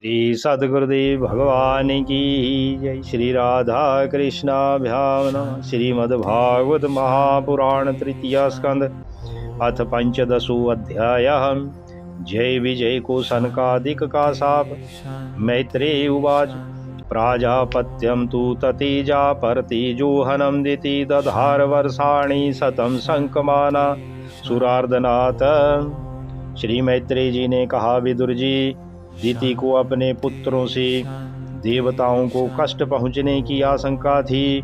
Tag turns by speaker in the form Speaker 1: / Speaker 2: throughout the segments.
Speaker 1: श्री सद्गुरुदेव भगवान की जय। श्री राधा कृष्णाभ्याम नमः। श्रीमद्भागवत महापुराण तृतीय स्कंद अथ पंचदशो अध्याय। जय विजय को सनकादिक का शाप। मैत्रेय उवाच प्राजापत्यं तु ततीजा परतिजोहनं दिति दधार वर्षाणि शतं संकमाना सुरार्दनाथ। श्री मैत्रेय जी ने कहा, विदुर जी, दिति को अपने पुत्रों से देवताओं को कष्ट पहुँचने की आशंका थी,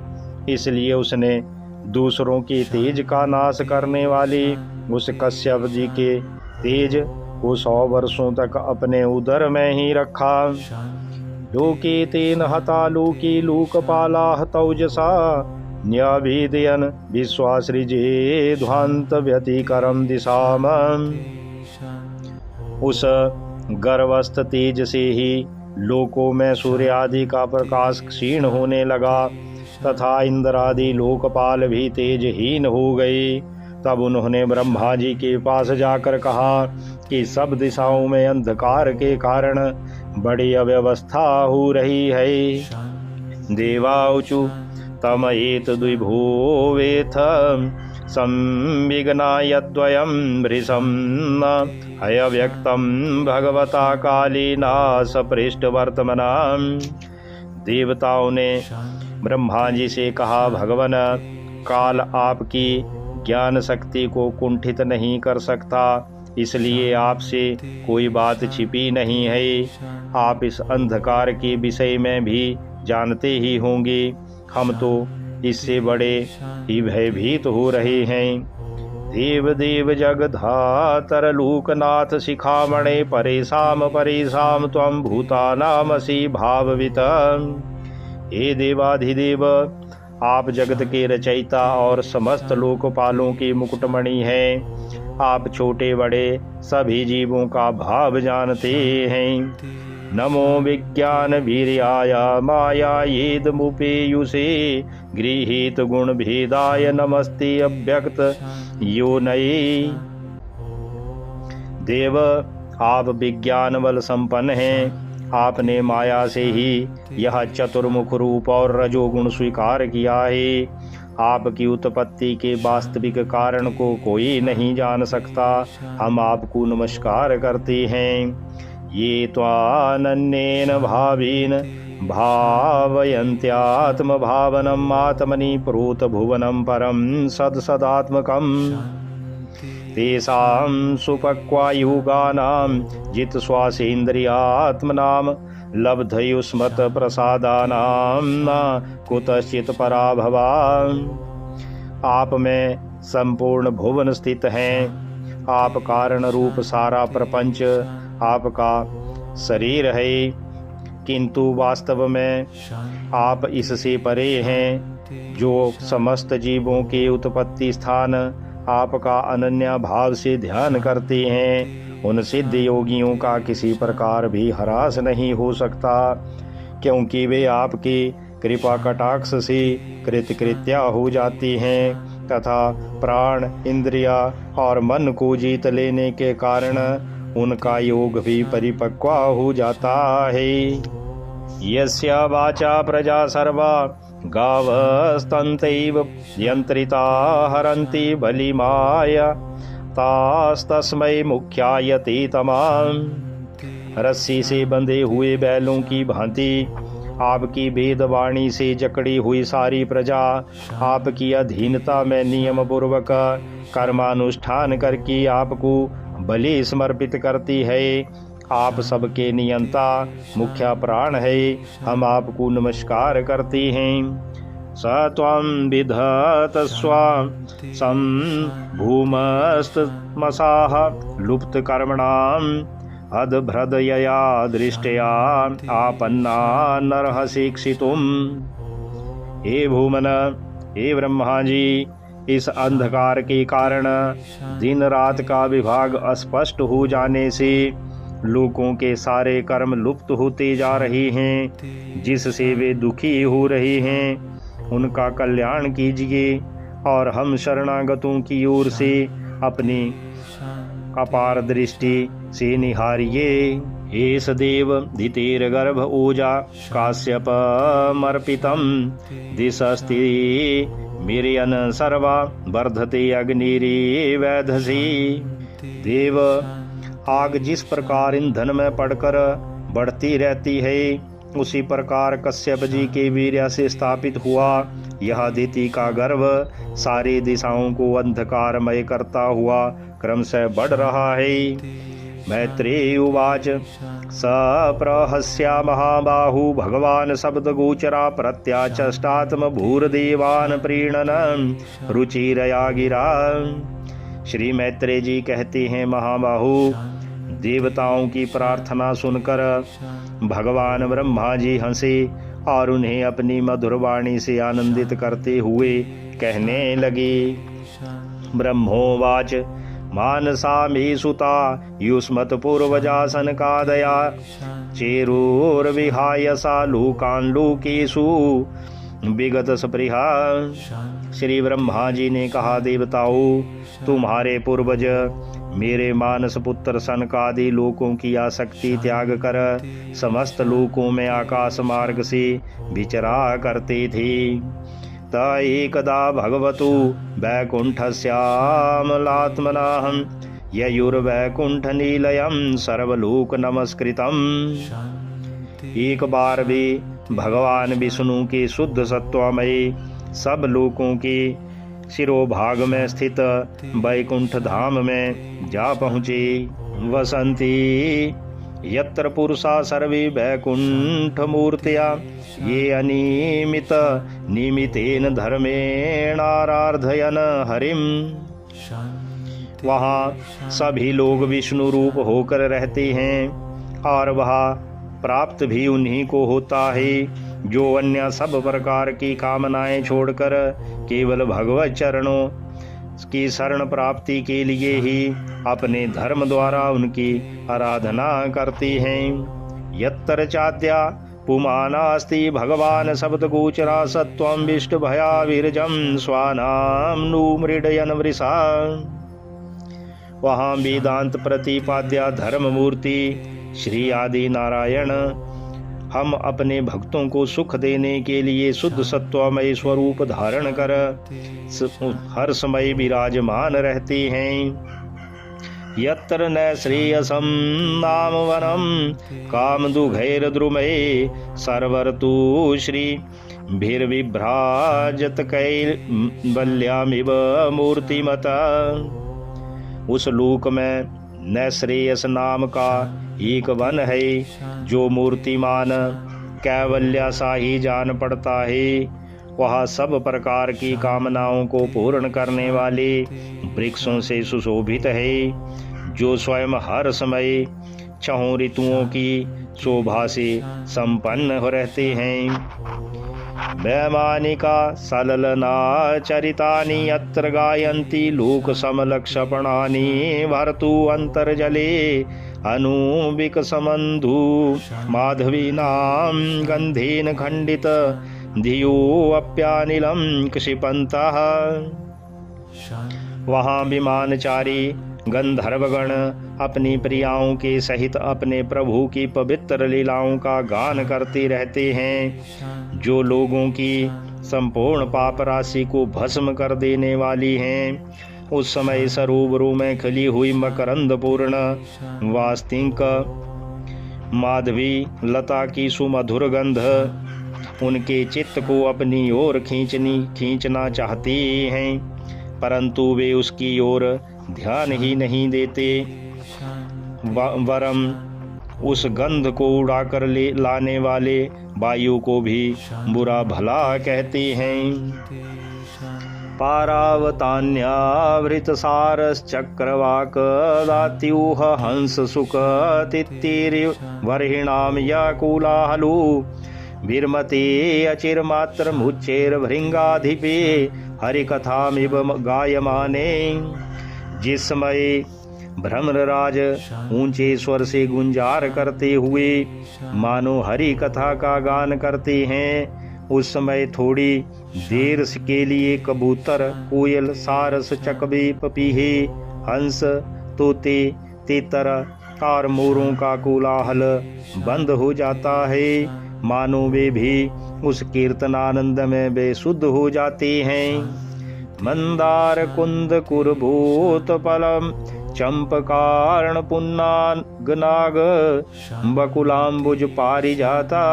Speaker 1: इसलिए उसने दूसरों के तेज का नाश करने वाले उस कश्यप जी के तेज को 100 वर्षों तक अपने उदर में ही रखा। लोके तेन हता लोके लोकपाला तौजसा न्याभिदयन विश्वासृजे ध्वांत व्यतिकरम दिशाम। उस गर्भस्थ तेज से ही लोकों में सूर्य आदि का प्रकाश क्षीण होने लगा तथा इंद्र आदि लोकपाल भी तेजहीन हो गए। तब उन्होंने ब्रह्मा जी के पास जाकर कहा कि सब दिशाओं में अंधकार के कारण बड़ी अव्यवस्था हो रही है। देवाऊचु तम एत द्विभुवेथ संविघ्नायद्वयं भृशं हयव्यक्तं भगवता कालिना सपृष्ट वर्तमानम्। देवताओं ने ब्रह्मा जी से कहा, भगवन, काल आपकी ज्ञान शक्ति को कुंठित नहीं कर सकता, इसलिए आपसे कोई बात छिपी नहीं है। आप इस अंधकार के विषय में भी जानते ही होंगे। हम तो इससे बड़े ही भयभीत हो रहे हैं। देव देव जगधातर लोकनाथ शिखामणे परेशाम परेशाम त्वं भूतानामसि भाववित। हे देवाधिदेव, आप जगत के रचयिता और समस्त लोकपालों के मुकुटमणि हैं। आप छोटे बड़े सभी जीवों का भाव जानते हैं। नमो विज्ञान वीर्याय माया येदमुपेयुषे गृहीत गुण भेदाय नमस्ते अव्यक्त योनये। देव, आप विज्ञान बल संपन्न हैं। आपने माया से ही यह चतुर्मुख रूप और रजोगुण स्वीकार किया है। आपकी उत्पत्ति के वास्तविक कारण को कोई नहीं जान सकता। हम आपको नमस्कार करते हैं। ये त्वानन्येन भावेन भावयन्त्यात्मभावनम् आत्मनि प्रोत भुवनं परं सदसदात्मकम्। तेषां सुपक्वायुगानां जितश्वासेन्द्रियात्मनां लब्धयुष्मत् प्रसादानां न कुतश्चित् पराभवा। आप में संपूर्ण भुवन स्थित हैं। आप कारण रूप सारा प्रपंच आपका शरीर है, किंतु वास्तव में आप इससे परे हैं। जो समस्त जीवों के उत्पत्ति स्थान आपका अनन्य भाव से ध्यान करते हैं, उन सिद्ध योगियों का किसी प्रकार भी ह्रास नहीं हो सकता, क्योंकि वे आपकी कृपा कटाक्ष से कृतकृत्या हो जाती हैं तथा प्राण, इंद्रिया और मन को जीत लेने के कारण उनका योग भी परिपक्व हो जाता है। यस्य वाचा प्रजा सर्वा गावस्तन्तैव यंत्रिता हरन्ति बलिमाया तास्तस्मै मुख्यायते तमाम। रस्सी से बंधे हुए बैलों की भांति आपकी वेदवाणी से जकड़ी हुई सारी प्रजा आपकी अधीनता में नियम पूर्वक कर्मानुष्ठान करके आपको बलि समर्पित करती है। आप सबके नियंता मुख्य प्राण है। हम आपको नमस्कार करते हैं। स त्वं विधत स्वां भूमस्तमसाः लुप्त कर्मणाम् अदभ्रदयया दृष्टया आपन्ना नरहशिक्षितुम्। हे भूमन, हे ब्रह्मा जी, इस अंधकार के कारण दिन रात का विभाग अस्पष्ट हो जाने से लोगों के सारे कर्म लुप्त होते जा रहे हैं, जिससे वे दुखी हो रहे हैं। उनका कल्याण कीजिए और हम शरणागतों की ओर से अपनी अपार दृष्टि से निहारिए। एष देव धितेर्गर्भ ओजा काश्यपमर्पितं दिशस्ति वीर्यन् सर्वा वर्धते अग्निरिवैधसी। देव, आग जिस प्रकार ईंधन में पड़कर बढ़ती रहती है, उसी प्रकार कश्यप जी के वीर्य से स्थापित हुआ यह दिति का गर्भ सारी दिशाओं को अंधकारमय करता हुआ क्रम से बढ़ रहा है। मैत्रेय उवाच सप्रहस्या महाबाहु भगवान शब्दगोचरा प्रत्याचष्टात्म भूर्देवान् प्रीणन रुचिरया गिरा। श्री मैत्रेय जी कहते हैं, महाबाहु, देवताओं की प्रार्थना सुनकर भगवान ब्रह्मा जी हंसे और उन्हें अपनी मधुर वाणी से आनंदित करते हुए कहने लगे। ब्रह्मोवाच मानसा मे सुता युष्मत् पूर्वजासन का दया चेरोर्विहाय सा लोकान् लोकेषु विगत स्पृहा। श्री ब्रह्मा जी ने कहा, देवताओं, तुम्हारे पूर्वज मेरे मानस पुत्र सनकादि लोकों की आसक्ति त्याग कर समस्त लोकों में आकाश मार्ग से विचरा करते थे। त एकदा भगवतु वैकुंठस्यामलात्मनाहं ययुर्वैकुंठ नीलयं सर्वलोक नमस्कृतम्। एक बार वे भगवान विष्णु के शुद्ध सत्वमय सब लोकों के शिरोभाग में स्थित वैकुंठ धाम में जा पहुँचे। वसंती यत्र पुरुषा सर्वे वैकुंठ मूर्तिया ये अनिमित निमितेन धर्मेणाराधयन हरिम। वहाँ सभी लोग विष्णु रूप होकर रहते हैं और वह प्राप्त भी उन्हीं को होता है जो अन्य सब प्रकार की कामनाएं छोड़कर केवल भगवत चरणों की शरण प्राप्ति के लिए ही अपने धर्म द्वारा उनकी आराधना करते हैं। यत्र चाद्या पुमानास्ति भगवान शब्द गोचरा सत्वं विष्टु भया विरजम स्वानाम नु मृडयन वृषा। वहाँ वेदांत प्रतिपाद्या धर्म मूर्ति श्री आदि नारायण हम अपने भक्तों को सुख देने के लिए शुद्ध सत्वमय स्वरूप धारण कर हर समय विराजमान रहते हैं। यत्र न श्रेयसं नाम वनम कामदुघैर्द्रुमये सर्वर्तु श्री भीर्विभ्राजत कैवल्यामिव मूर्तिमता। उस लोक में न श्रेयस नाम का एक वन है जो मूर्तिमान कैवल्य सा ही जान पड़ता है। वह सब प्रकार की कामनाओं को पूर्ण करने वाले वृक्षों से सुशोभित है, जो स्वयं हर समय छहों ऋतुओं की शोभा से संपन्न हो रहते हैं। वैमानिका सललना चरितानि यत्र गायन्ति लोक समलक्षपणानि भर्तु अंतर्जले अनुबिक समंधु माधवीनां गंधेन खंडित धियो अप्यानिलम क्षिपन्तः। वहाँ विमानचारी गंधर्वगण अपनी प्रियाओं के सहित अपने प्रभु की पवित्र लीलाओं का गान करते रहते हैं, जो लोगों की संपूर्ण पाप राशि को भस्म कर देने वाली हैं। उस समय सरोवरों में खिली हुई मकरंद पूर्ण वास्तिक माधवी लता की सुमधुर गंध उनके चित्त को अपनी ओर खींचना चाहती हैं, परंतु वे उसकी ओर ध्यान ही नहीं देते, वरम उस गंध को उड़ाकर लाने वाले वायु को भी बुरा भला कहते हैं। पारावतान्यावृत सारश्चक्रवाक दात्यूह हंस सुख तित्तिर्वर्हिणाम याकुलाहलु विरमते अचिरमात्र मुच्चैर्भृंगाधिपे हरिकथामिव गायमाने। जिस समय भ्रमरराज ऊंचे स्वर से गुंजार करते हुए मानो हरि कथा का गान करते हैं, उस समय थोड़ी देर के लिए कबूतर, कोयल, सारस, चकवे, पपीहे, हंस, तोते, तेतर और मोरों का कोलाहल बंद हो जाता है, मानो वे भी उस कीर्तनानंद में बेसुध हो जाते हैं। मंदार कुंद कुरभूत पलम चंपकार्ण पुन्नाग बकुलाम्बुज पारिजाता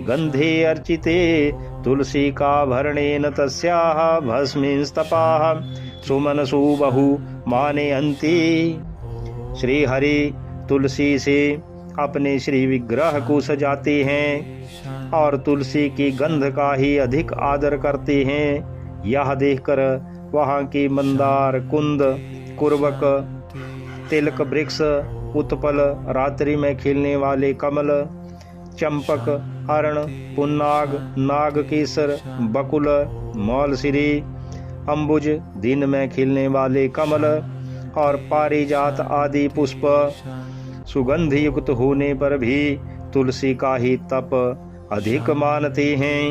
Speaker 1: गंधे अर्चिते तुलसी का भरणेन तस्याः भस्मिंस्तपाः सुमनसु बहु माने अंति। श्री हरि तुलसी से अपने श्री विग्रह को सजाते हैं और तुलसी की गंध का ही अधिक आदर करते हैं। यह देखकर वहाँ की मंदार कुंद कुरबक तिलक वृक्ष उत्पल रात्रि में खिलने वाले कमल चंपक अर्ण पुन्नाग नागकेसर बकुल मौलसिरी अंबुज दिन में खिलने वाले कमल और पारिजात आदि पुष्प सुगंध युक्त होने पर भी तुलसी का ही तप अधिक मानते हैं।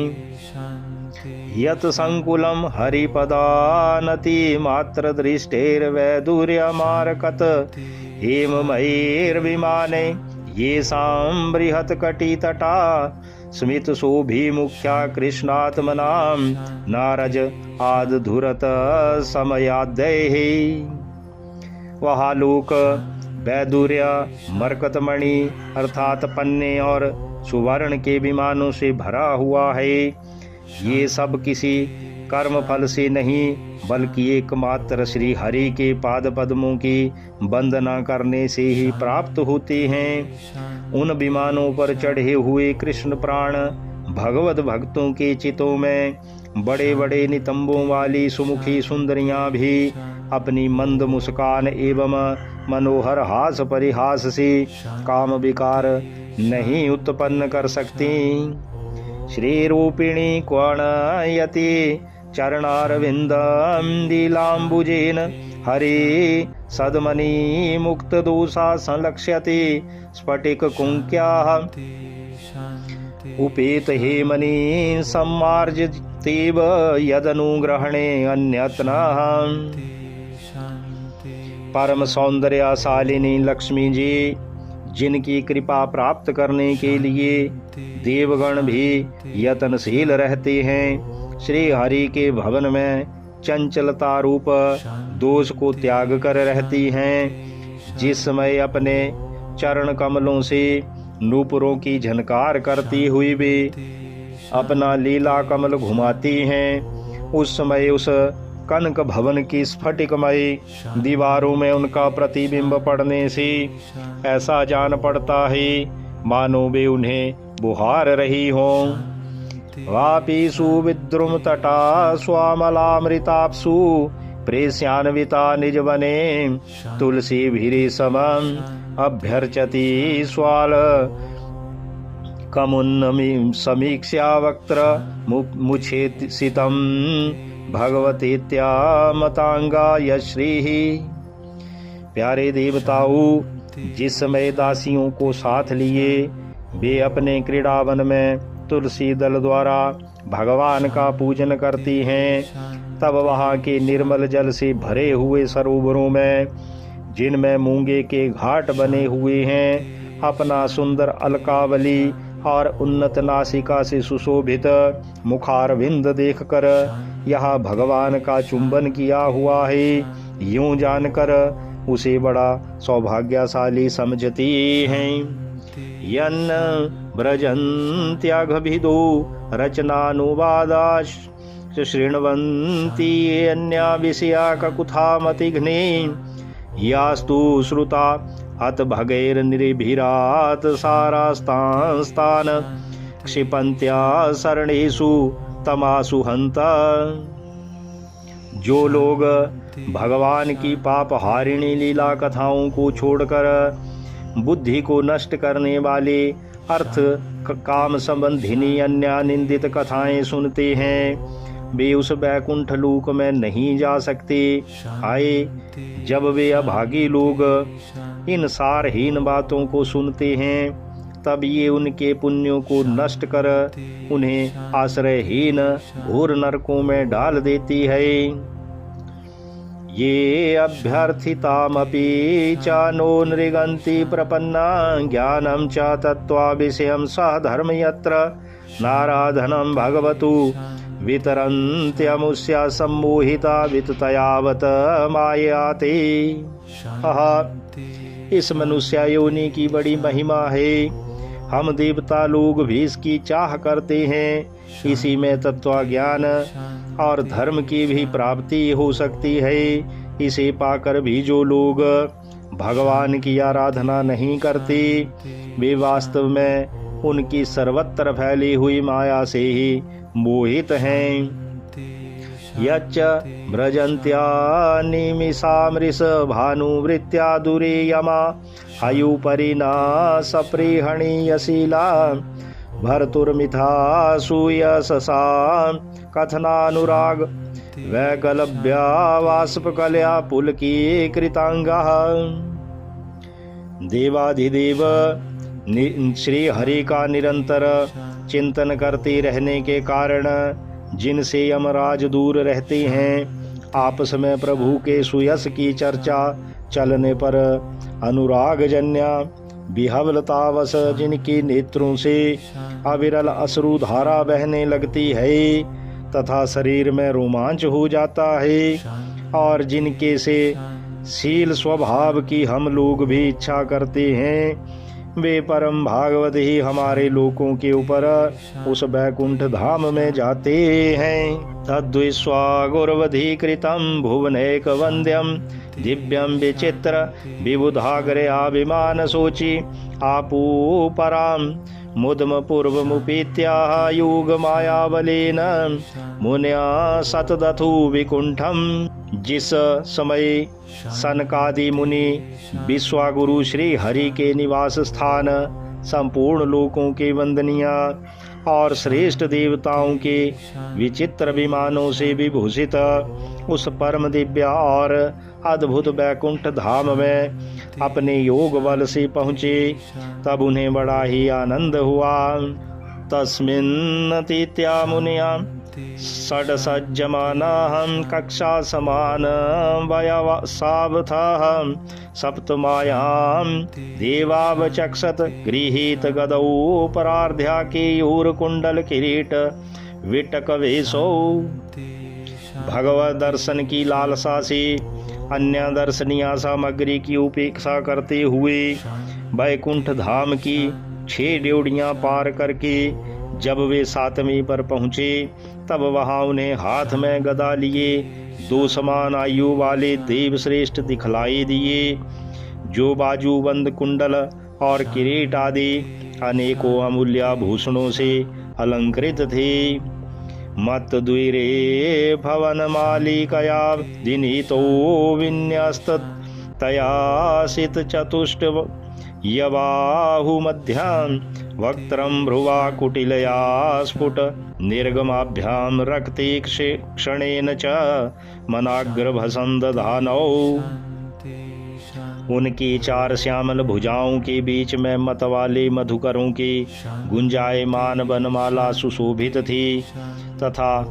Speaker 1: यत संकुलम हरिपदानति मात्र दृष्टेर वैदुर्यमारकत हेममयैर्विमाने ये सां बृहत कटी तटा स्मित शोभिमुख्या कृष्णात्मनां नारज आदधुरत समयाद्यैः। वह लोक वैदुर्य मरकतमणि अर्थात पन्ने और सुवर्ण के विमानों से भरा हुआ है। ये सब किसी कर्म फल से नहीं बल्कि एकमात्र श्री हरि के पाद पद्मों की वंदना करने से ही प्राप्त होते हैं। उन विमानों पर चढ़े हुए कृष्ण प्राण भगवत भक्तों के चितों में बड़े बड़े नितंबों वाली सुमुखी सुंदरियां भी अपनी मंद मुस्कान एवं मनोहर हास परिहास से काम विकार नहीं उत्पन्न कर सकती। श्री रूपिणी क्वणयति चरणारविंदं लीलाम्बुजेन हरि सद्मनि मुक्त दोषा संलक्ष्यति स्फटिक कुंक्याः उपेत हेमनि सम्मार्जितेव यदनुग्रहणे अन्यत्नः। परम सौंदर्यशालिनी लक्ष्मी जी जिनकी कृपा प्राप्त करने के लिए देवगण भी यत्नशील रहते हैं, श्री हरि के भवन में चंचलता रूप दोष को त्याग कर रहती हैं। जिस समय अपने चरण कमलों से नूपुरों की झनकार करती हुई भी अपना लीला कमल घुमाती हैं, उस समय उस कनक भवन की स्फटिकमयी दीवारों में उनका प्रतिबिंब पड़ने से ऐसा जान पड़ता है मानो वे उन्हें बुहार रही हों। वापीसु विद्रुम तटा स्वामलामृताप्सु प्रेस्यान्विता निजवने तुलसी भीरी समम अभ्यर्चति स्वाल कमुन्नमी समीक्षा वक्त्र मुछेसितम भगवतीत्या मतांगा यश्रीः। प्यारे देवताओं, जिस समय दासियों को साथ लिए वे अपने क्रीड़ावन में तुलसी दल द्वारा भगवान का पूजन करती हैं, तब वहाँ के निर्मल जल से भरे हुए सरोवरों में जिनमें मूंगे के घाट बने हुए हैं, अपना सुंदर अलकावली और उन्नत नासिका से सुशोभित मुखारविंद देखकर यह भगवान का चुंबन किया हुआ है, यूं जानकर उसे बड़ा सौभाग्यशाली समझती हैं। यन्न व्रजन्त्याघभिदो रचनानुवादाश शृण्वन्ति अन्या विषया ककुथामतिघ्ने यास्तु श्रुता अत भगैर्निर्भिरात सारास्तान क्षिपन्त्या शरणेषु तमासु हंता। जो लोग भगवान की पापहारिणी लीला कथाओं को छोड़कर बुद्धि को नष्ट करने वाले अर्थ काम संबंधिनी अन्य निंदित कथाएं सुनते हैं, वे उस बैकुंठ लोक में नहीं जा सकते। आए, जब वे अभागी लोग इन सारहीन बातों को सुनते हैं, तब ये उनके पुण्यों को नष्ट कर उन्हें आश्रयहीन घोर नरकों में डाल देती है। ये अभ्यर्थितामपि च नो नृगन्ति प्रपन्ना ज्ञानं च तत्त्वाविषयं सह धर्म यत्र नाराधनं भगवतु वितरन्त्यमुष्या सम्मोहिता विततयावत मायाते। इस मनुष्य योनि की बड़ी महिमा है। हम देवता लोग भी इसकी चाह करते हैं। इसी में तत्व ज्ञान और धर्म की भी प्राप्ति हो सकती है। इसे पाकर भी जो लोग भगवान की आराधना नहीं करते वे वास्तव में उनकी सर्वत्र फैली हुई माया से ही मोहित हैं। यच्च भ्रजन्त्या निमिषामृष भानुवृत्त्या दूरे यमा हयुपरिना सप्रीहणीयशीला भर्तुर्मिथा सूयससा कथनानुराग वैकलभ्या वाष्पकलया पुलकी कृतांगः। देवाधिदेव श्री हरि का निरंतर चिंतन करते रहने के कारण जिनसे यमराज दूर रहते हैं, आपस में प्रभु के सुयश की चर्चा चलने पर अनुरागजन्य विहवलतावश जिनके नेत्रों से अविरल अश्रुधारा बहने लगती है तथा शरीर में रोमांच हो जाता है, और जिनके से शील स्वभाव की हम लोग भी इच्छा करते हैं, वे परम भागवत ही हमारे लोकों के ऊपर उस बैकुंठ धाम में जाते हैं। तद्विश्वा गुरवधीकृतं भुवनैक वंद्यम दिव्यम विचित्र विबुधाग्रयाभिमान शोचि आपू पराम मुदम पूर्वमुपीत्याह योग मायाबलेन मुन्या सतदथु विकुंठम। जिस समय सनकादि मुनि विश्वागुरु श्री हरि के निवास स्थान संपूर्ण लोकों के वंदनीय और श्रेष्ठ देवताओं के विचित्र विमानों से विभूषित उस परम दिव्य और अद्भुत बैकुंठ धाम में अपने योग बल से पहुँचे, तब उन्हें बड़ा ही आनंद हुआ। तस्मिन्नतीत्या मुनिया षड्सज्जमानाहं कक्षा समान वयवसावथः सप्तमायां देवावचक्षत गृहीत गदौ परार्ध्या केयूरकुंडल किरीट विटक वेशो। भगवत दर्शन की लालसा से अन्य दर्शनीय सामग्री की उपेक्षा करते हुए बैकुंठ धाम की 6 ड्योढ़ियां पार करके जब वे 7वीं पर पहुँचे, तब वहाँ उन्हें हाथ में गदा लिए 2 समान आयु वाले देव श्रेष्ठ दिखलाई दिए, जो बाजूबंद कुंडल और किरीट आदि अनेकों अमूल्य भूषणों से अलंकृत थे। मत द्विरे भवन मालिकया दिनीतो विन्यस्त तयासित चतुष्ट यबाहु मध्यां वक्त्रं भ्रुवा कुटिलया स्फुट निर्गमाभ्याम रक्ते क्षणेन च मनाग्रभसं दधानौ। उनकी 4 श्यामल भुजाओं के बीच में मत वाले मधुकरों की गुंजायमान बनमाला सुशोभित थी तथा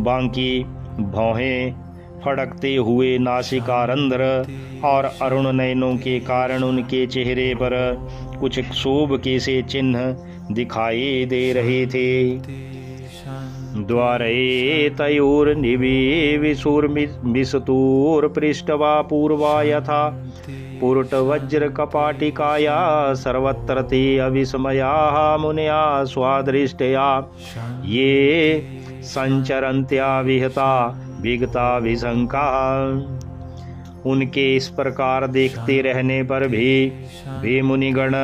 Speaker 1: बांकी भौहें फड़कते हुए नासिकारंध्र और अरुण नयनों के कारण उनके चेहरे पर कुछ क्षोभ के से चिन्ह दिखाई दे रहे थे। द्वारे तयोर्निविशुर्मिशतूर पृष्ठवा पूर्वा यथा पुरुट वज्र कपाटिकाया सर्वत्र ते अविस्मयाः मुनया स्वादृष्टया ये संचरन्त्या विहता विगता विशंका। उनके इस प्रकार देखते रहने पर भी मुनिगण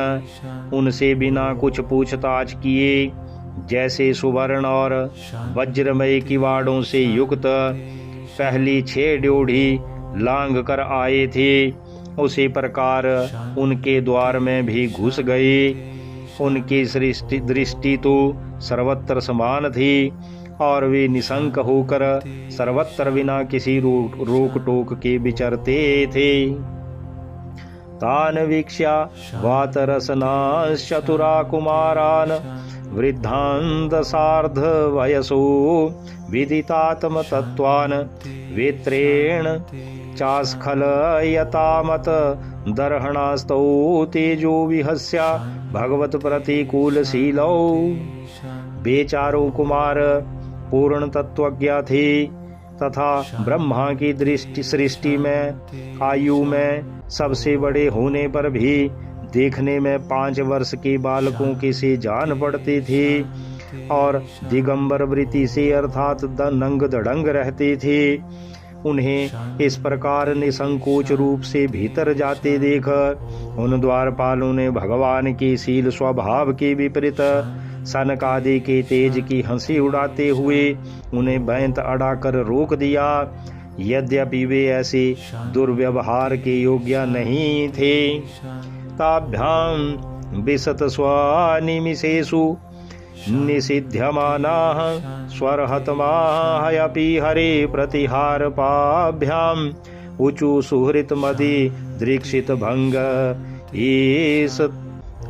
Speaker 1: उनसे बिना कुछ पूछताछ किए जैसे सुवर्ण और वज्रमय किवाड़ों से युक्त पहली 6 ड्योढ़ी लांघ कर आए थे, उसी प्रकार उनके द्वार में भी घुस गए। उनकी दृष्टि तो सर्वत्र समान थी और वे निशंक होकर सर्वत्र बिना किसी रोक टोक के विचरते थे। तान वीक्ष्या वातरसनाश्चतुरा कुमारान वृद्धान् दशार्ध वयसो विदितात्म तत्वान् वेत्रेण च चास्खलयतामत दर्हणास्तौ तेजो विहस्या भगवत प्रतिकूलशीलौ। वे चारों कुमार पूर्ण तत्वज्ञ थे तथा ब्रह्मा की दृष्टि सृष्टि में आयु में सबसे बड़े होने पर भी देखने में 5 वर्ष के बालकों के से जान पड़ते थे और दिगंबर वृत्ति से अर्थात नंग दड़ंग रहते थे। उन्हें इस प्रकार निसंकोच रूप से भीतर जाते देख उन द्वारपालों ने भगवान के शील स्वभाव के विपरीत सनकादि के तेज की हंसी उड़ाते हुए उन्हें बैंत अड़ाकर रोक दिया। यद्यपि वे ऐसे दुर्व्यवहार के योग्य नहीं थे। ताभ्याम विशत स्वनिमिषेषु निषिध्यमानाः स्वरहतमाः हरे प्रतिहार पाभ्याम ऊचु सुहृत मदि दीक्षित भंग ईश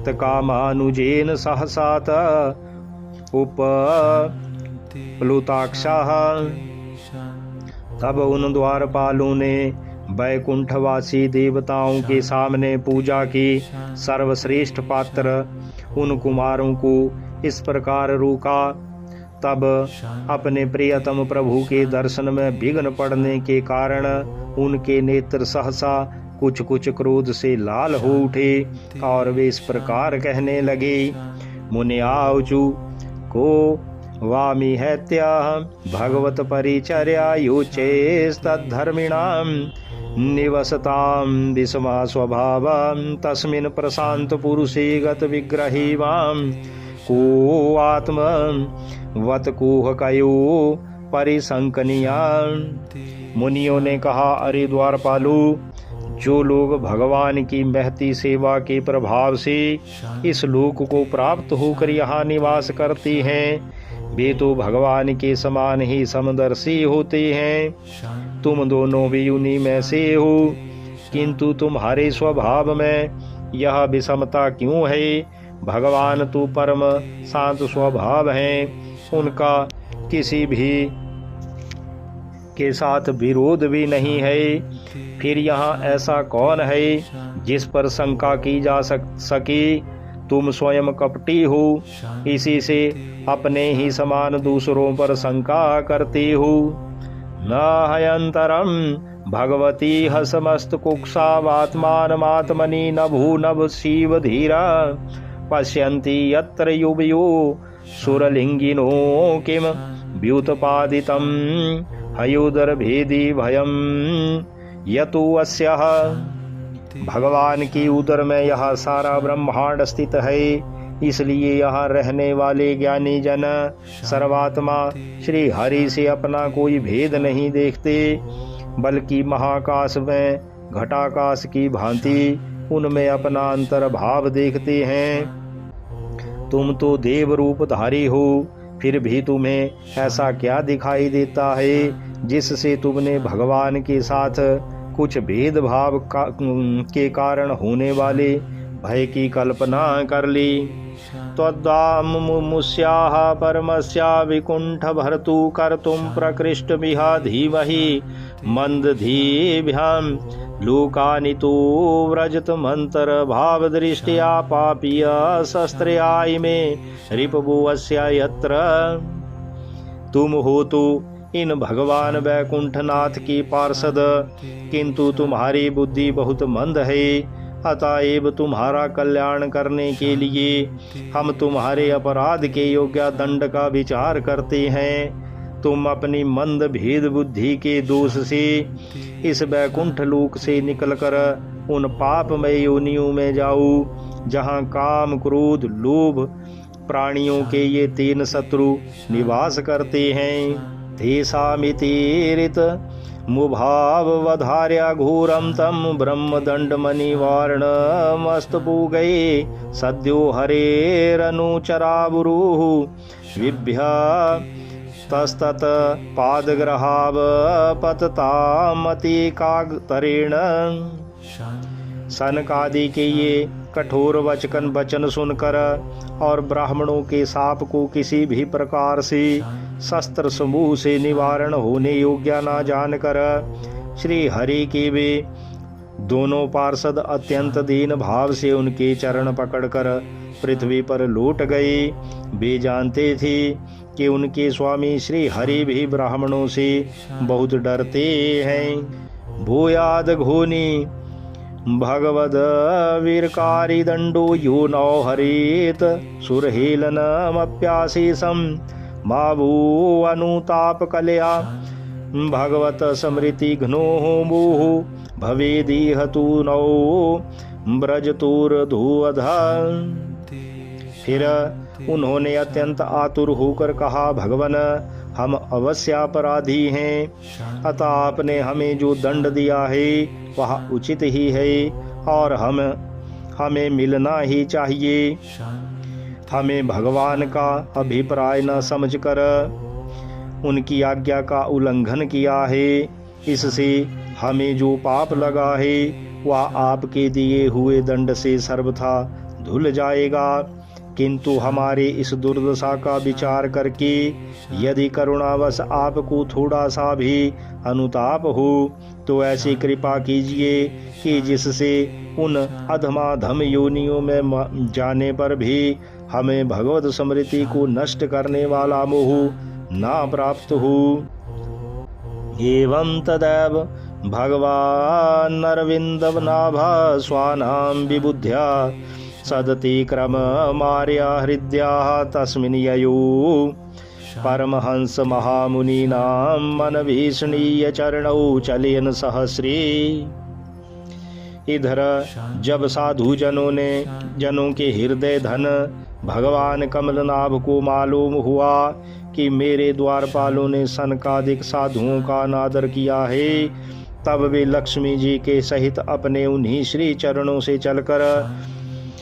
Speaker 1: कामानुजेन सहसात उपप्लुताक्षाः। तब उन द्वारपालों ने वैकुंठवासी देवताओं के सामने पूजा की। सर्वश्रेष्ठ पात्र उन कुमारों को इस प्रकार रोका। तब अपने प्रियतम प्रभु के दर्शन में विघ्न पड़ने के कारण उनके नेत्र सहसा कुछ कुछ क्रोध से लाल हो उठे और वे इस प्रकार कहने लगे। मुनियाऊचु को वामी हैत्या भगवत परिचर्या युचेस्तद्धर्मिणां निवसतां विषमा स्वभावं तस्मिन् प्रशांत पुरुषे गत विग्रही वां को आत्म वत कुहकयो परिसंकनिया। मुनियों ने कहा, अरे द्वारपालो, जो लोग भगवान की महती सेवा के प्रभाव से इस लोक को प्राप्त होकर यहाँ निवास करते हैं, वे तो भगवान के समान ही समदर्शी होते हैं। तुम दोनों भी उन्हीं में से हो, किंतु तुम्हारे स्वभाव में यह विषमता क्यों है? भगवान तो परम शांत स्वभाव हैं, उनका किसी भी के साथ विरोध भी नहीं है। फिर यहाँ ऐसा कौन है जिस पर शंका की जा सके? तुम स्वयं कपटी हो, इसी से अपने ही समान दूसरों पर शंका करते हो। न हयंतरम भगवती हसमस्त कुक्षावात्मानमात्मनि नभो नभ शिव धीरा पश्यन्ति यत्र युवयो सुरलिंगिनो किम व्युत्पादितं हयोदर भेदी भयम यतु अस्यः। भगवान की उदर में यह सारा ब्रह्मांड स्थित है, इसलिए यहाँ रहने वाले ज्ञानी जन सर्वात्मा श्री हरि से अपना कोई भेद नहीं देखते, बल्कि महाकाश में घटाकाश की भांति उनमें अपना अंतर्भाव देखते हैं। तुम तो देव रूपधारी हो, फिर भी तुम्हें ऐसा क्या दिखाई देता है जिससे तुमने भगवान के साथ कुछ भेदभाव के कारण होने वाले भय की कल्पना कर ली। त्वद्दामुस्याः परमस्या विकुंठ भर्तु कर्तुं प्रकृष्टमिह धीमहि मंदधीभ्यां लोकानि तु व्रजत मंत्र भाव दृष्टिया पापीय शस्त्रयाय में रिपभुवस्य यत्र। तुम हो तो इन भगवान वैकुंठनाथ की पार्षद, किंतु तुम्हारी बुद्धि बहुत मंद है। अतएव तुम्हारा कल्याण करने के लिए हम तुम्हारे अपराध के योग्य दंड का विचार करते हैं। तुम अपनी मंद भेद बुद्धि के दोष से इस वैकुंठ लोक से निकलकर उन पापमय योनियों में जाओ, जहाँ काम क्रोध लोभ प्राणियों के ये 3 शत्रु निवास करते हैं। तेषामितीरित मुभाववधार्य घोरं तं ब्रह्मदण्डमनिवारणमस्तपूगै सद्यो हरेरनुचरावुरुः विभ्य तस्तत पादग्रहावपततामतिकाग्तरेण। सनकादि के ये कठोर वचन सुनकर और ब्राह्मणों के शाप को किसी भी प्रकार से शस्त्र समूह से निवारण होने योग्य न जानकर श्री हरि के वे दोनों पार्षद अत्यंत दीन भाव से उनके चरण पकड़कर पृथ्वी पर लौट गए। वे जानते थे कि उनके स्वामी श्री हरि भी ब्राह्मणों से बहुत डरते हैं। भूयाद घोनी भगवद वीरकारी दंडो यो नौ हरेत सुरहेलनमप्याशीषम मावो अनुताप कलया भगवत स्मृति घ्नो मोह भवेदीह तु नौ ब्रजतुर्धुअधा। फिर उन्होंने अत्यंत आतुर होकर कहा, भगवन हम अवश्य अपराधी हैं, अतः आपने हमें जो दंड दिया है वह उचित ही है और हमें मिलना ही चाहिए। हमें भगवान का अभिप्राय न समझकर उनकी आज्ञा का उल्लंघन किया है, इससे हमें जो पाप लगा है वह आपके दिए हुए दंड से सर्वथा धुल जाएगा। किंतु हमारे इस दुर्दशा का विचार करके यदि करुणावश आपको थोड़ा सा भी अनुताप हो तो ऐसी कृपा कीजिए कि जिससे उन अधमाधम योनियों में जाने पर भी हमें भगवत स्मृति को नष्ट करने वाला मोह ना प्राप्त हो। एवं तदैव भगवान नरविंदनाभा स्वानां विबुध्या सदति क्रम मार्या हृदया तस्मिन् ययो परमहंस महामुनीनां मनभीषणीय चरणौ चलेन सहस्री। इधर जब साधु जनों के हृदय धन भगवान कमलनाभ को मालूम हुआ कि मेरे द्वारपालों ने सनकादिक साधुओं का अनादर किया है, तब वे लक्ष्मी जी के सहित अपने उन्हीं श्री चरणों से चलकर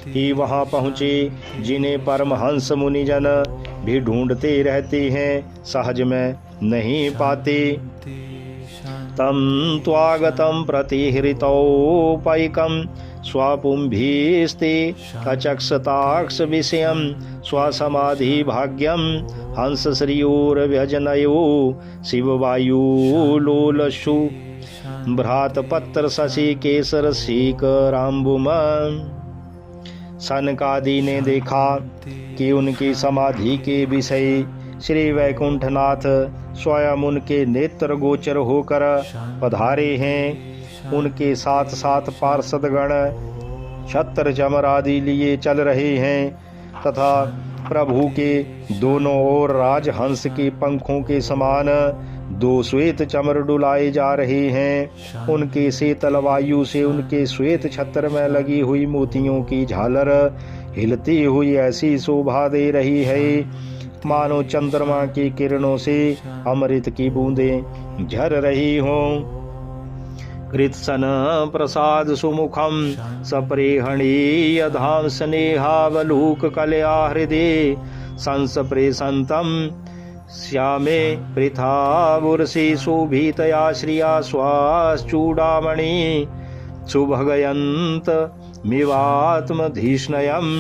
Speaker 1: ही वहां पहुँचे जिन्हें परमहंस मुनिजन भी ढूंढते रहते हैं, सहज में नहीं पाते। तम त्वागतं प्रतिहृतौपैकं स्वपुंभिस्ते अचक्षताक्ष विषयं स्वसमाधि भाग्यं हंस श्रियोर्व्यजनयो शिववायुलोलशु भ्रातपत्र शशि केसर सीकराम्बुम। सनकादि ने देखा कि उनकी समाधि के विषय श्री वैकुंठनाथ स्वयं उनके नेत्र गोचर होकर पधारे हैं। उनके साथ साथ पार्षदगण छत्र चमर आदि लिए चल रहे हैं तथा प्रभु के दोनों ओर राजहंस के पंखों के समान दो श्वेत चमर डुलाए जा रहे हैं। उनके शीतल वायु से उनके श्वेत छत्र में लगी हुई मोतियों की झालर हिलती हुई ऐसी शोभा दे रही है मानो चंद्रमा की किरणों से अमृत की बूंदें झर रही हों। कृत्सन प्रसाद सुमुखम सप्रेहणीय धाम स्नेहावलूक कलया हृदय संस्प्रेषन्तम श्यामे पृथावुर्षि शोभितया श्रिया स्वाश्चूडामणि सुभगयन्त मिवात्मधिष्णयम्।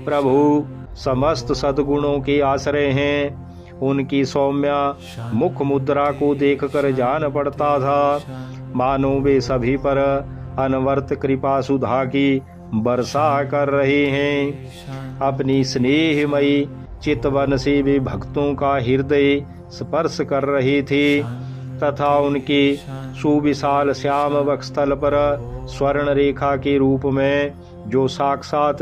Speaker 1: प्रभु समस्त सद्गुणों के आश्रय हैं। उनकी सौम्य मुख मुद्रा को देखकर जान पड़ता था मानो वे सभी पर अनवर्त कृपा सुधा की वर्षा कर रहे हैं। अपनी स्नेहमयी चितवन से वे भक्तों का हृदय स्पर्श कर रहे थे तथा उनके सुविशाल श्याम वक्षस्थल पर स्वर्ण रेखा के रूप में जो साक्षात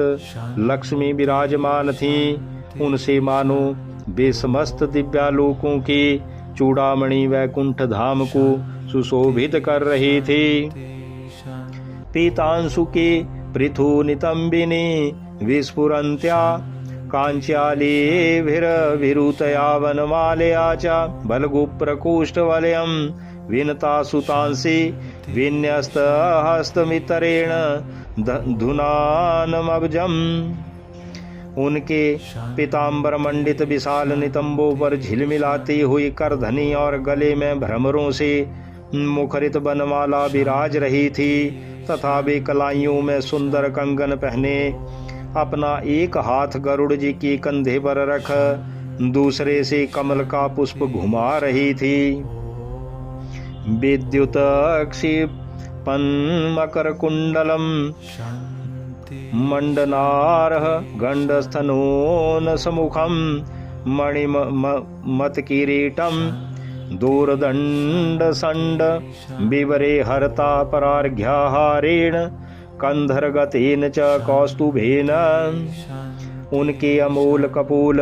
Speaker 1: लक्ष्मी विराजमान थीं, उनसे मानो वे समस्त दिव्यालोकों के चूड़ामणि वैकुंठ धाम को सुशोभित कर रहे थे। पीतांशु के पृथु नितंबिनी विस्फुरन्त्या कांच्यालेभिर्विरुतया वनमालया च बलगुप्रकोष्ठवलयं विनता सुतांसि विन्यस्तहस्तमितरेण धुनानमब्जम्। उनके पीताम्बर मंडित विशाल नितंबों पर झिलमिलाती हुई करधनी और गले में भ्रमरों से मुखरित बनमाला विराज रही थी तथा वे कलाइयों में सुंदर कंगन पहने अपना एक हाथ गरुड़ जी के कंधे पर रख दूसरे से कमल का पुष्प घुमा रही थी। विद्युत क्षिपन् मकरकुण्डलं मण्डनारः गण्डस्थनोन सम्मुखं मणिमत्किरीटं दूरदण्डसण्ड विवरे हरता परार्घ्याहारेण कंधरगतेन च कौस्तुभेन। उनके अमूल कपूल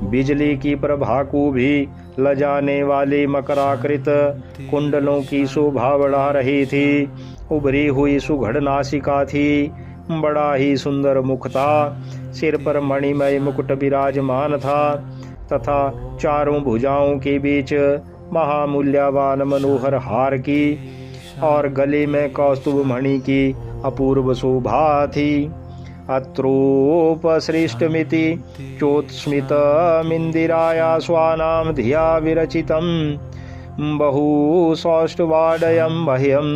Speaker 1: बिजली की प्रभा को भी लजाने वाले मकराकृत कुंडलों की शोभा बढ़ा रही थी। उभरी हुई सुघड़ नासिका थी, बड़ा ही सुंदर मुख था। सिर पर मणिमय मुकुट विराजमान था तथा चारों भुजाओं के बीच महामूल्यवान मनोहर हार की और गले में कौस्तुभ मणि की अपूर्व शोभा थी। अत्रोपसृष्टमिति चोत्स्मितमिन्दिराया स्वानां धिया विरचितं बहुसौष्ठवाडयं मह्यं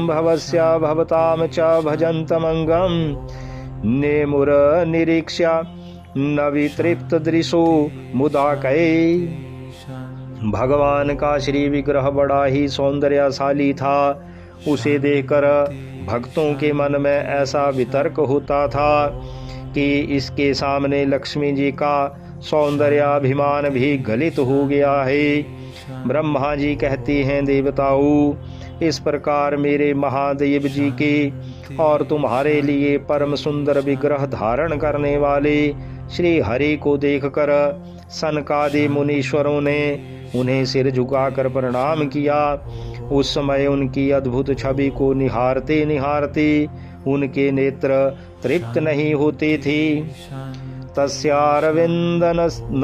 Speaker 1: भवस्य भवतां च भजन्तमङ्गं नेमुरनिरीक्ष्य न वितृप्तदृशो मुदाकै। भगवान का श्री विग्रह बड़ा ही सौंदर्यशाली था। उसे देखकर भक्तों के मन में ऐसा वितर्क होता था कि इसके सामने लक्ष्मी जी का सौंदर्याभिमान भी गलित हो गया है। ब्रह्मा जी कहती हैं, देवताओं, इस प्रकार मेरे महादेव जी के और तुम्हारे लिए परम सुंदर विग्रह धारण करने वाले श्री हरि को देखकर सनकादि मुनीश्वरों ने उन्हें सिर झुकाकर प्रणाम किया। उस समय उनकी अद्भुत छवि को निहारते निहारते उनके नेत्र तृप्त नहीं होते थे। तस्यारविंद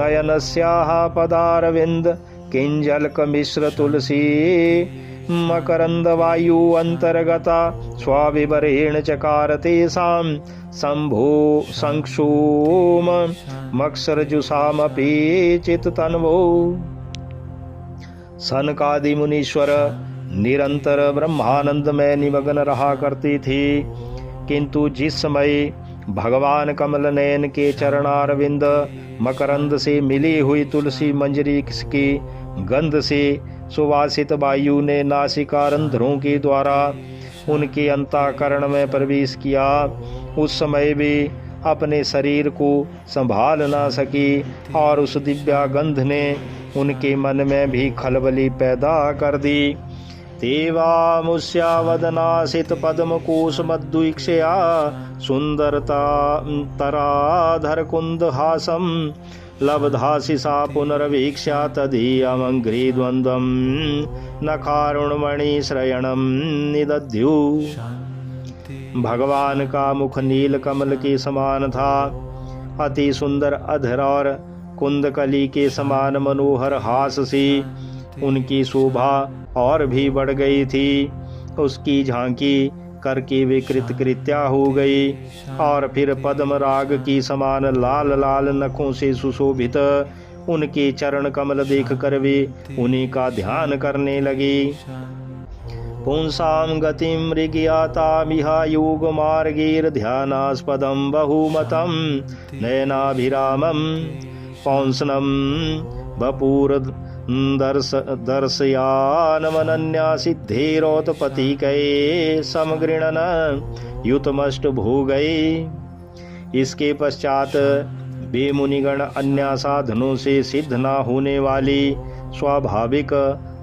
Speaker 1: नयनस्याः पदारविंद किंजलक मिश्र तुलसी मकरंद वायु अंतर्गता स्वाविवरेण चकार तेषां शंभो संक्षोम मक्षरजुषामपि चित्ततन्वो। सनकादि मुनीश्वर निरंतर ब्रह्मानंद में निमग्न रहा करते थे, किंतु जिस समय भगवान कमल नयन के चरणारविंद मकरंद से मिली हुई तुलसी मंजरी की गंध से सुवासित वायु ने नासिका रंध्रों के द्वारा उनके अंतःकरण में प्रवेश किया, उस समय वे अपने शरीर को संभाल ना सकी और उस दिव्या गंध ने उनके मन में भी खलबली पैदा कर दी। देवामुष्या वदनासित पद्म कोश मद्वीक्षया सुंदरता तराधर कुंद हासम लब्धासि सा पुनर्वीक्षा तदीयमंघ्रि द्वंद्वम नखारुणमणि श्रयणम निदध्यु। भगवान का मुख नील कमल के समान था। अति सुंदर अधर और कुंदकली के समान मनोहर हास से उनकी शोभा और भी बढ़ गई थी। उसकी झांकी करके वे कृतकृत्या हो गई और फिर पद्म राग की समान लाल लाल नखों से सुशोभित उनके चरण कमल देख कर वे उन्हीं का ध्यान करने लगी। पुंसां गतिं मृगयातामिह योग मार्गेर ध्यानास्पदं बहुमतं नयनाभिरामं पौंसनं वपुर दर्शयानमनन्या सिद्धेरोत्पतिकै समगृणन युतमष्ट भोगै। इसके पश्चात वे मुनिगण अन्य साधनों से सिद्ध न होने वाली स्वाभाविक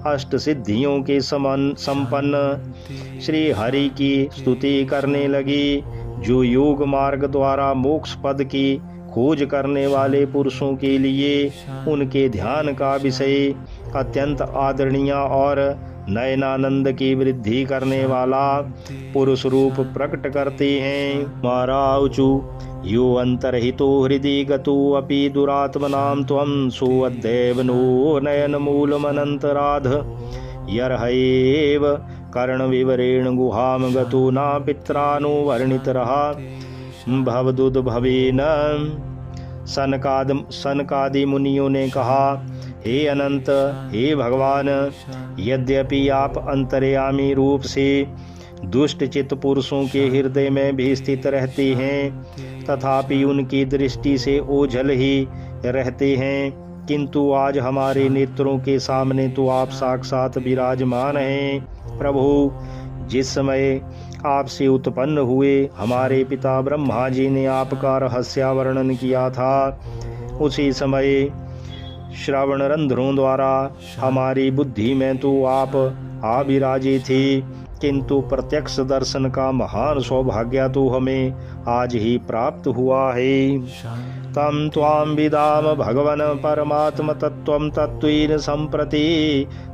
Speaker 1: अष्ट सिद्धियों के समान संपन्न श्री हरि की स्तुति करने लगी, जो योग मार्ग द्वारा मोक्ष पद की खोज करने वाले पुरुषों के लिए उनके ध्यान का विषय अत्यंत आदरणीय और नयनानंद की वृद्धि करने वाला पुरुष रूप प्रकट करते हैं। माराउचु यो अंतर्हितो हृदि गतो अपि दुरात्मनां त्वं सोऽद्यैवनो नयन मूलमनन्तराध यर्हैव कर्ण विवरेण गुहां गतो न पित्रानो वर्णितरः भवदुद्भवेन। सनकादि मुनियों ने कहा, हे अनंत, हे भगवान, यद्यपि आप अंतर्यामी रूप से दुष्ट चित्त पुरुषों के हृदय में भी स्थित रहते हैं, तथापि उनकी दृष्टि से ओझल ही रहते हैं, किंतु आज हमारे नेत्रों के सामने तो आप साक्षात विराजमान हैं। प्रभु, जिस समय आपसे उत्पन्न हुए हमारे पिता ब्रह्मा जी ने आपका रहस्यावर्णन किया था, उसी समय श्रवण रंध्रों द्वारा हमारी बुद्धि में तो आप आविराजे थे, किंतु प्रत्यक्ष दर्शन का महान सौभाग्य तो हमें आज ही प्राप्त हुआ है। तम त्वां विदाम भगवन परमात्म तत्त्वं तत्त्वेन संप्रति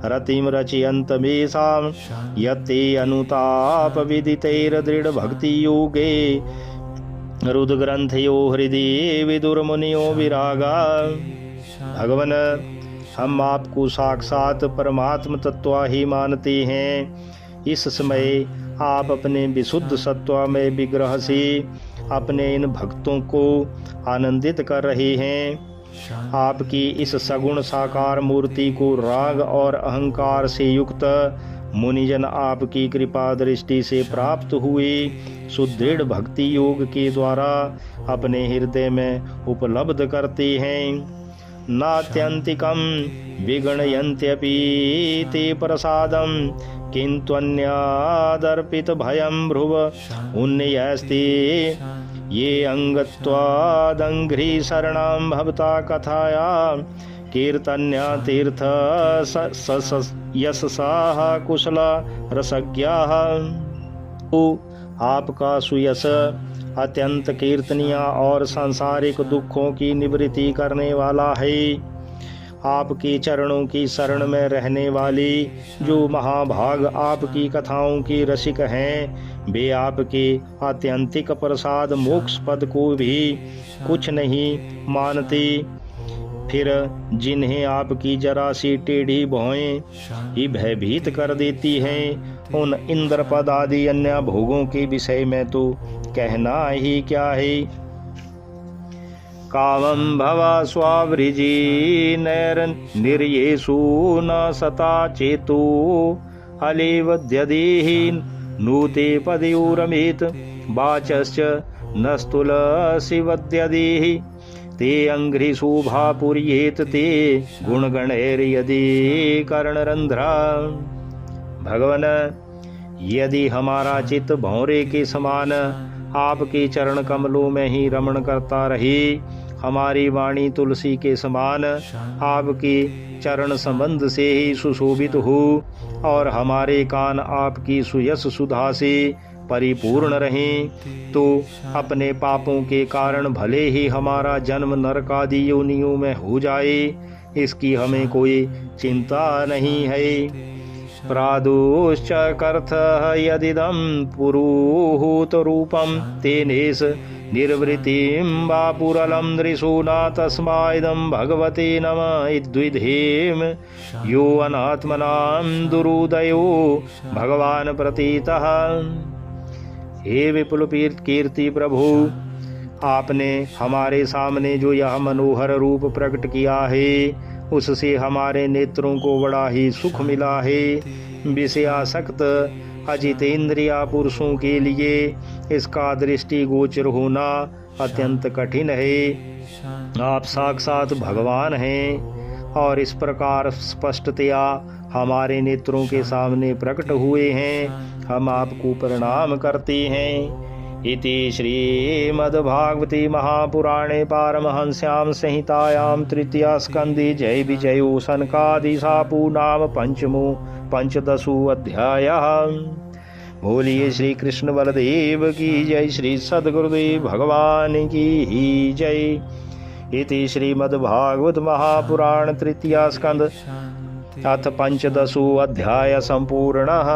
Speaker 1: रतिम रचयन्तमेषां यत्ते अनुताप विदितैर दृढ़ भक्ति योगे रुद्रग्रंथयो हृदय विदुरमुनियो विरागा। भगवन, हम आपको साक्षात परमात्म तत्व ही मानते हैं। इस समय आप अपने विशुद्ध सत्वमय विग्रह से अपने इन भक्तों को आनंदित कर रहे हैं। आपकी इस सगुण साकार मूर्ति को राग और अहंकार से युक्त मुनिजन आपकी कृपा दृष्टि से प्राप्त हुए सुदृढ़ भक्ति योग के द्वारा अपने हृदय में उपलब्ध करते हैं। नात्यंतिकं विगणयन्त्यपि ते प्रसादं किंतु अन्यादर्पित भयं भ्रुव उन्नयस्ते ये अंगत्वादंघ्रि शरणं भवता कथाया कीर्तन्या तीर्थ यशसाः कुशल रसज्ञाः। आपका सुयश अत्यंत कीर्तनीय और सांसारिक दुखों की निवृत्ति करने वाला है। आपके चरणों की शरण में रहने वाली जो महाभाग आपकी कथाओं की रसिक हैं, वे आपके आत्यंतिक प्रसाद मोक्ष पद को भी कुछ नहीं मानते। फिर जिन्हें आपकी जरा सी टेढ़ी भौएं ही भयभीत कर देती हैं, उन इंद्र पद आदि अन्य भोगों के विषय में तो कहना ही क्या है। कामं भवा स्वावृजी नैर निर्येषु न सता चेतो अलेवद्यदेहि नूते पदयोरमित वाचश्च नस्तुलसी वद्यदेहि ते अंघ्रिशोभा पुर्येत ते गुणगणैर्यदि कर्णरंध्रा। भगवन, यदि हमारा चित्त भौरे के समान आपके चरण कमलों में ही रमण करता रहे, हमारी वाणी तुलसी के समान आपके चरण संबंध से ही सुशोभित हो और हमारे कान आपकी सुयश सुधा से परिपूर्ण रहें, तो अपने पापों के कारण भले ही हमारा जन्म नरकादि योनियों में हो जाए, इसकी हमें कोई चिंता नहीं है। प्रादुश्च कर्थः यदिदं पुरुहूत रूपं तेनेश निर्वृतिं वा पुरलं दृशूना तस्माइदं भगवते नमः इद्विधेम यो अनात्मनां दुरुदयो भगवान प्रतीतः। हे विपुल कीर्ति प्रभु, आपने हमारे सामने जो यह मनोहर रूप प्रकट किया है, उससे हमारे नेत्रों को बड़ा ही सुख मिला है। विषयासक्त अजितेंद्रिया पुरुषों के लिए इसका दृष्टि गोचर होना अत्यंत कठिन है। आप साक्षात भगवान हैं और इस प्रकार स्पष्टतया हमारे नेत्रों के सामने प्रकट हुए हैं। हम आपको प्रणाम करते हैं। इति श्रीमद्भागवते महापुराणे पारमहंस्यां संहितायां तृतीय स्कंदे जय विजयो सनकादिशापू नाम पंचदशो अध्यायः। बोलिए श्री कृष्ण बलदेव की जय, श्री सद्गुरुदेव भगवान की जय। इति श्रीमद्भागवत महापुराण तृतीय स्कंद अथ पंचदशो अध्याय संपूर्णः।